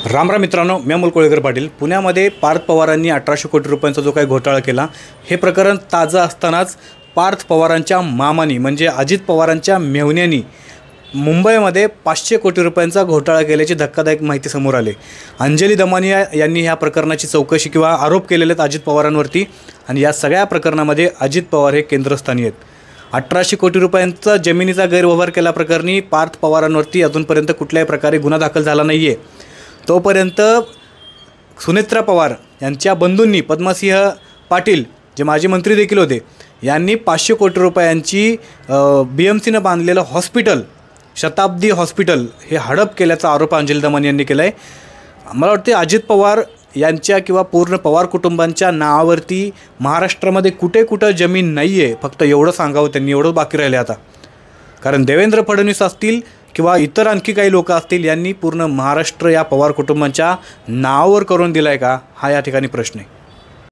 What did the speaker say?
रामराम मित्रांनो, मी अमोल कोळेकर पाटील. पुण्यामध्ये पार्थ पवारांनी 1800 कोटी रुपयांचा जो काही घोटाळा केला, हे प्रकरण ताजं असतानाच पार्थ पवारांच्या मामानी म्हणजे अजित पवारांच्या मेव्हण्यानी मुंबईमध्ये 500 कोटी रुपयांचा घोटाळा केल्याची धक्कादायक माहिती समोर आली. अंजली दमानिया यांनी ह्या प्रकरणाची चौकशी किंवा आरोप केलेले आहेत अजित पवारांवरती, आणि या सगळ्या प्रकरणामध्ये अजित पवार हे केंद्रस्थानी आहेत. 1800 कोटी रुपयांचा जमिनीचा गैरव्यवहार केल्याप्रकरणी पार्थ पवारांवरती अजूनपर्यंत कुठल्याही प्रकारे गुन्हा दाखल झाला नाही आहे. तोपर्यंत सुनेत्रा पवार यांच्या बंधूंनी पद्मसिंह पाटील जे माजी मंत्री देखील होते, यांनी 500 कोटी रुपयांची BMCनं बांधलेलं हॉस्पिटल शताब्दी हॉस्पिटल हे हडप केल्याचा आरोप अंजली दमानिया यांनी केला आहे. मला वाटते अजित पवार यांच्या किंवा पूर्ण पवार कुटुंबांच्या नावावरती महाराष्ट्रामध्ये कुठे जमीन नाही आहे, फक्त एवढं सांगावं त्यांनी, एवढं बाकी राहिले आता. कारण देवेंद्र फडणवीस असतील किंवा इतर आणखी काही लोक असतील, यांनी पूर्ण महाराष्ट्र या पवार कुटुंबांच्या नावावर करून दिला आहे का, हा या ठिकाणी प्रश्न आहे.